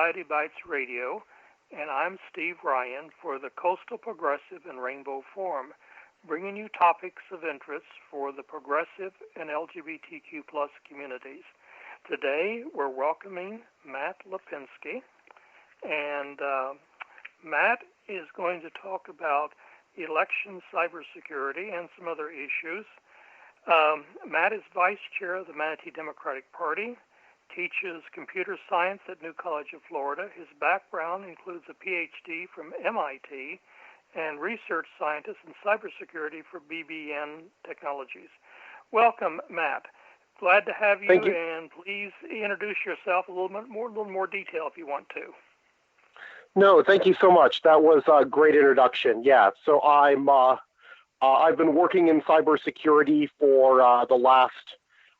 Society Bites Radio, and I'm Steve Ryan for the Coastal Progressive and Rainbow Forum, bringing you topics of interest for the progressive and LGBTQ plus communities. Today, we're welcoming Matt Lipinski, and Matt is going to talk about election cybersecurity and some other issues. Matt is vice chair of the Manatee Democratic Party, teaches computer science at New College of Florida. His background includes a PhD from MIT and research scientist in cybersecurity for BBN Technologies. Welcome, Matt. Glad to have you. Thank you. And please introduce yourself a little more detail if you want to. No, thank you so much. That was a great introduction. Yeah, so I've been working in cybersecurity for the last,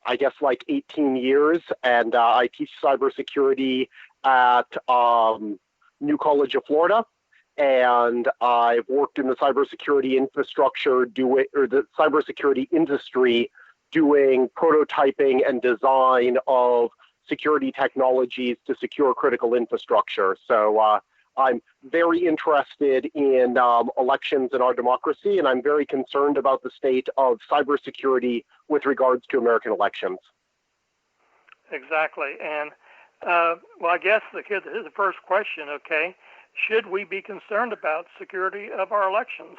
I guess, like 18 years, and I teach cybersecurity at New College of Florida, and I've worked in the cybersecurity infrastructure, the cybersecurity industry, doing prototyping and design of security technologies to secure critical infrastructure. So I'm very interested in elections in our democracy, and I'm very concerned about the state of cybersecurity with regards to American elections. Exactly. And, well, I guess here's the first question, okay? Should we be concerned about security of our elections?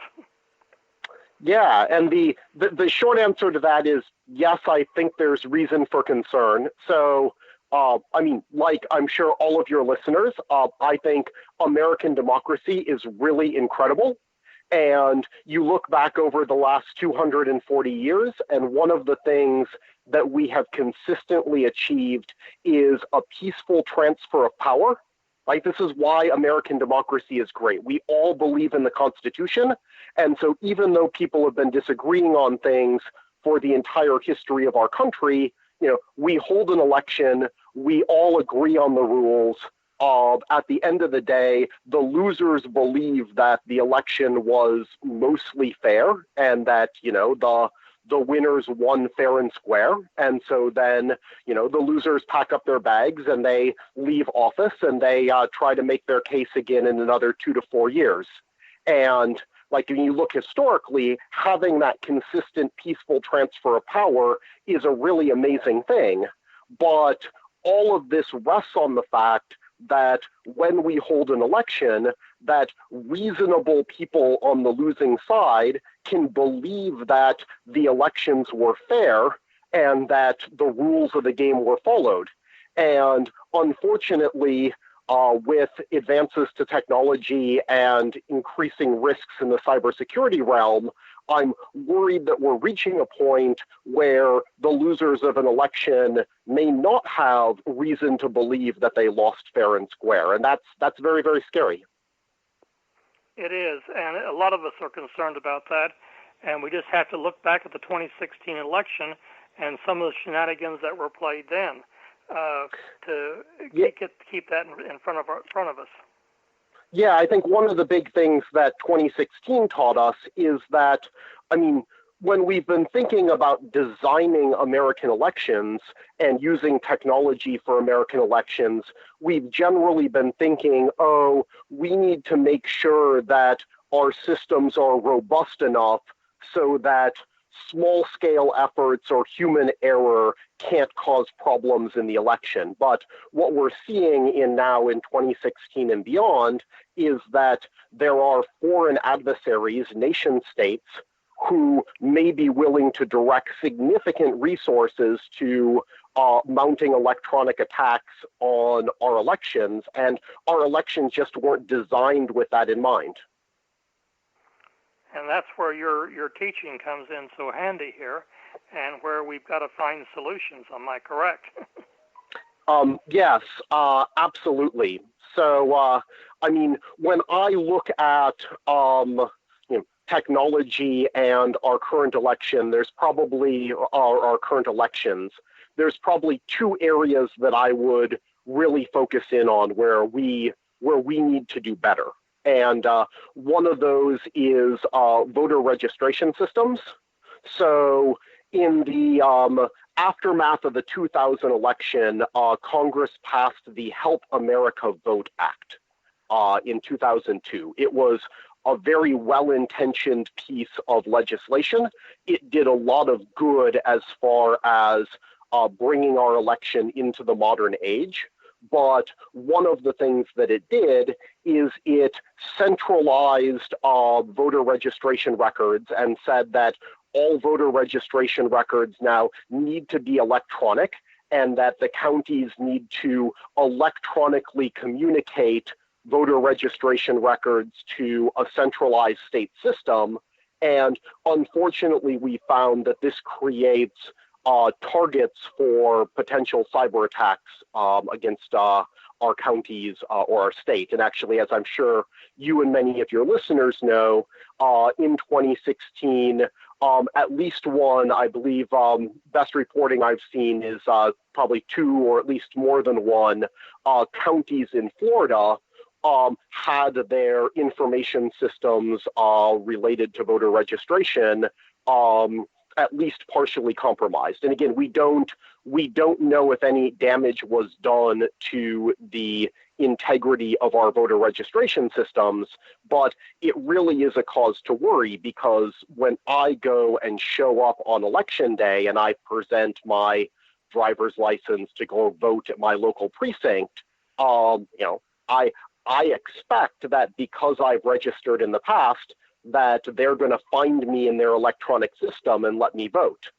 Yeah, and the short answer to that is yes, I think there's reason for concern. So, I mean, like I'm sure all of your listeners, I think American democracy is really incredible. And you look back over the last 240 years, and one of the things that we have consistently achieved is a peaceful transfer of power. Like, this is why American democracy is great. We all believe in the Constitution. And so even though people have been disagreeing on things for the entire history of our country, you know, we hold an election, we all agree on the rules. At the end of the day, the losers believe that the election was mostly fair and that, you know, the winners won fair and square. And so then, you know, the losers pack up their bags and they leave office and they try to make their case again in another 2 to 4 years. And like when you look historically, having that consistent peaceful transfer of power is a really amazing thing. But all of this rests on the fact that when we hold an election, that reasonable people on the losing side can believe that the elections were fair and that the rules of the game were followed. And unfortunately, with advances to technology and increasing risks in the cybersecurity realm, I'm worried that we're reaching a point where the losers of an election may not have reason to believe that they lost fair and square. And that's very, very scary. It is. And a lot of us are concerned about that. And we just have to look back at the 2016 election and some of the shenanigans that were played then to keep that in front of us. Yeah, I think one of the big things that 2016 taught us is that, I mean, when we've been thinking about designing American elections and using technology for American elections, we've generally been thinking, oh, we need to make sure that our systems are robust enough so that small-scale efforts or human error can't cause problems in the election. But what we're seeing now in 2016 and beyond is that there are foreign adversaries, nation states, who may be willing to direct significant resources to mounting electronic attacks on our elections, and our elections just weren't designed with that in mind. And that's where your teaching comes in so handy here, and where we've got to find solutions. Am I correct? Yes, absolutely. So, I mean, when I look at technology and our current election, there's probably our current elections. There's probably two areas that I would really focus in on where we need to do better. And one of those is voter registration systems. So in the aftermath of the 2000 election, Congress passed the Help America Vote Act in 2002. It was a very well-intentioned piece of legislation. It did a lot of good as far as bringing our election into the modern age. But one of the things that it did is it centralized voter registration records and said that all voter registration records now need to be electronic, and that the counties need to electronically communicate voter registration records to a centralized state system. And unfortunately, we found that this creates targets for potential cyber attacks against our counties or our state. And actually, as I'm sure you and many of your listeners know, in 2016, at least one, I believe, best reporting I've seen is probably two or at least more than one counties in Florida had their information systems related to voter registration at least partially compromised. And again, we don't know if any damage was done to the integrity of our voter registration systems, but it really is a cause to worry, because when I go and show up on election day and I present my driver's license to go vote at my local precinct, I expect that because I've registered in the past, that they're going to find me in their electronic system and let me vote.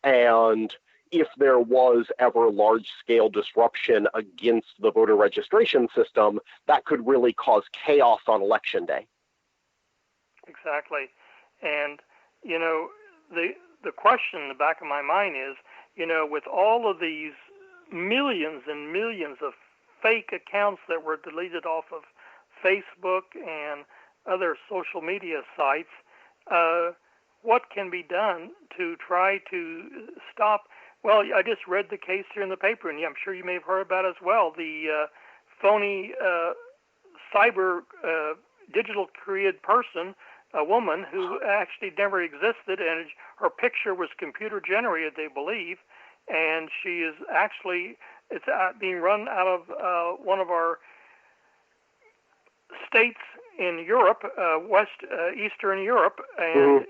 And if there was ever large-scale disruption against the voter registration system, that could really cause chaos on election day. Exactly. And, the question in the back of my mind is, with all of these millions and millions of fake accounts that were deleted off of Facebook and other social media sites, what can be done to try to stop? Well, I just read the case here in the paper, and I'm sure you may have heard about it as well, the phony cyber digital created person, a woman who actually never existed, and her picture was computer generated, they believe, and she is actually, it's being run out of one of our states in Europe, Eastern Europe, and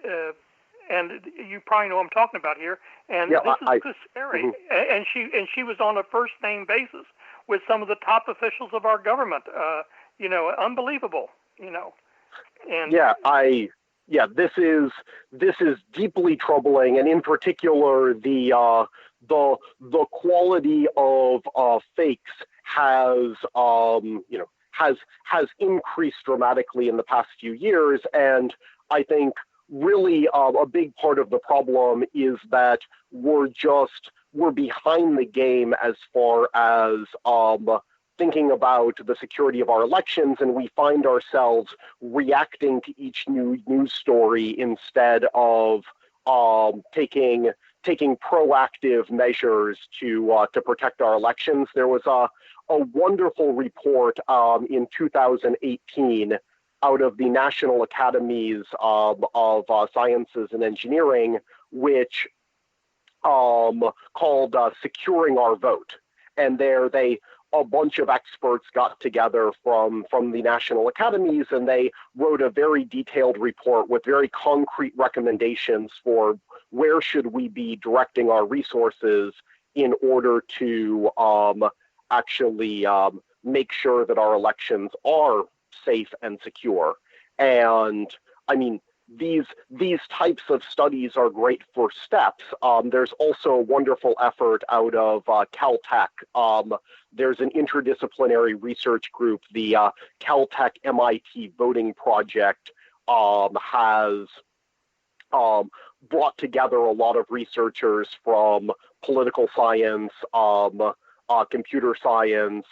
and you probably know what I'm talking about here. And this is just scary. Mm-hmm. And she was on a first name basis with some of the top officials of our government. Unbelievable. And this is deeply troubling, and in particular the quality of fakes has increased dramatically in the past few years. And I think really a big part of the problem is that we're behind the game as far as thinking about the security of our elections, and we find ourselves reacting to each new news story instead of taking proactive measures to protect our elections. There was a wonderful report in 2018 out of the National Academies of Sciences and Engineering, which called Securing Our Vote. And there a bunch of experts got together from the National Academies, and they wrote a very detailed report with very concrete recommendations for where should we be directing our resources in order to actually make sure that our elections are safe and secure. And I mean, these types of studies are great first steps. There's also a wonderful effort out of Caltech. There's an interdisciplinary research group, the Caltech MIT Voting Project, has brought together a lot of researchers from political science, computer science,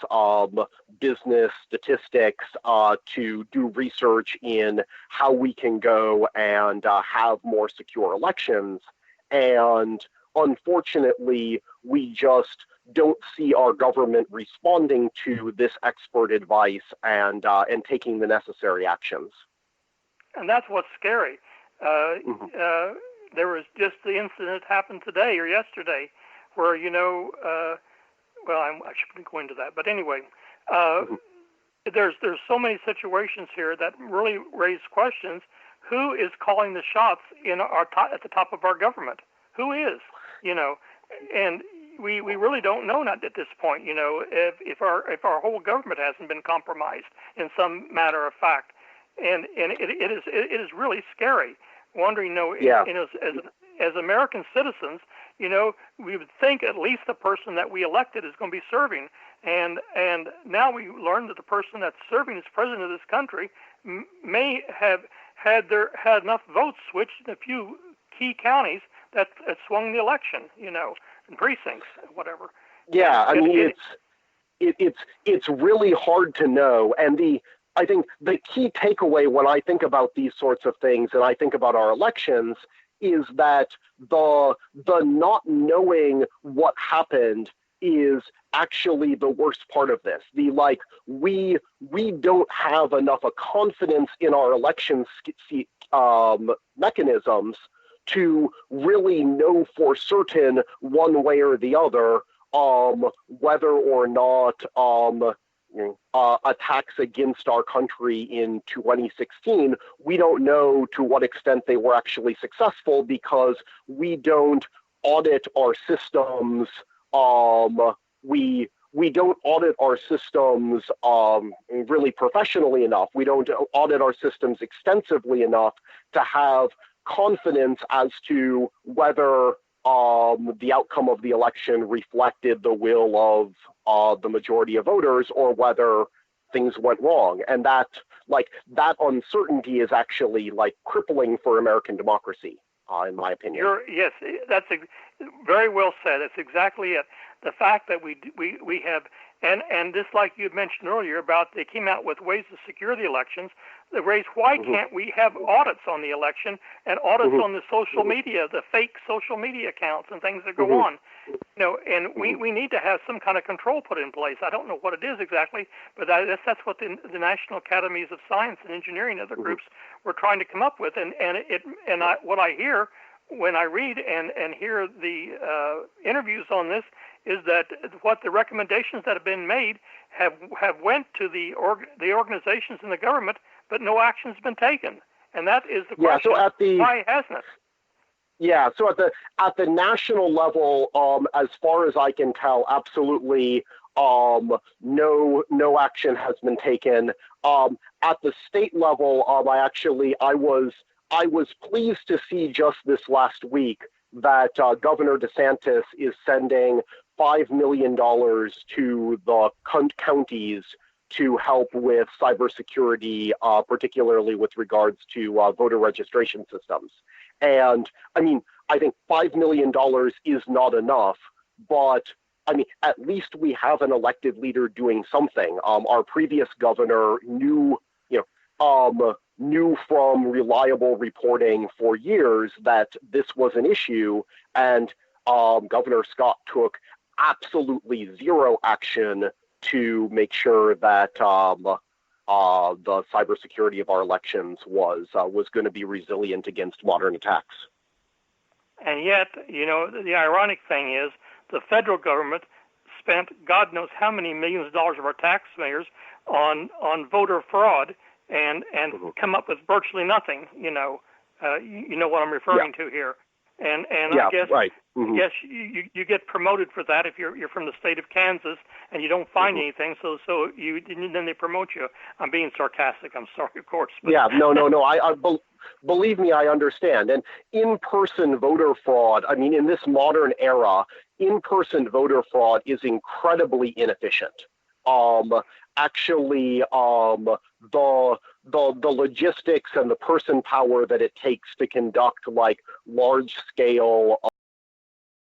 business, statistics, to do research in how we can go and have more secure elections. And unfortunately, we just don't see our government responding to this expert advice and taking the necessary actions. And that's what's scary. There was just the incident happened today or yesterday where well, I shouldn't go into that, but anyway, there's so many situations here that really raise questions. Who is calling the shots in at the top of our government? Who is? And we really don't know not at this point. If our whole government hasn't been compromised in some matter of fact, and it is really scary. Wondering, as American citizens, we would think at least the person that we elected is going to be serving, and now we learn that the person that's serving as president of this country may have had enough votes switched in a few key counties that swung the election, in precincts, whatever. Yeah, I mean, it's really hard to know, and I think the key takeaway when I think about these sorts of things and I think about our elections is that the not knowing what happened is actually the worst part of this. We don't have enough of confidence in our election mechanisms to really know for certain one way or the other whether or not attacks against our country in 2016, we don't know to what extent they were actually successful because we don't audit our systems. We don't audit our systems really professionally enough. We don't audit our systems extensively enough to have confidence as to whether the outcome of the election reflected the will of the majority of voters or whether things went wrong. And that uncertainty is actually crippling for American democracy, in my opinion. Yes, that's very well said. That's exactly it. The fact that we have, and this, like you mentioned earlier, about they came out with ways to secure the elections. They raised, why can't we have audits on the election and audits on the social media, the fake social media accounts and things that go on? And we need to have some kind of control put in place. I don't know what it is exactly, but that's what the National Academies of Science and Engineering and other groups were trying to come up with. What I hear when I read and hear the interviews on this is that what the recommendations that have been made have went to the organizations in the government, but no action has been taken. And that is the question. Why hasn't it? Yeah, so at the national level, as far as I can tell, absolutely no action has been taken. At the state level, I was pleased to see just this last week that Governor DeSantis is sending $5 million to the counties to help with cybersecurity, particularly with regards to voter registration systems. And I mean, I think $5 million is not enough, but I mean, at least we have an elected leader doing something. Our previous governor knew from reliable reporting for years that this was an issue, and Governor Scott took absolutely zero action to make sure that the cybersecurity of our elections was going to be resilient against modern attacks. And yet, the ironic thing is the federal government spent God knows how many millions of dollars of our taxpayers on voter fraud and come up with virtually nothing. You know what I'm referring to here. And I guess right. Yes, you get promoted for that if you're from the state of Kansas and you don't find anything. So then they promote you. I'm being sarcastic. I'm sorry, of course. But. Yeah, no. I believe me, I understand. And in-person voter fraud. I mean, in this modern era, in-person voter fraud is incredibly inefficient. Actually, the logistics and the person power that it takes to conduct large scale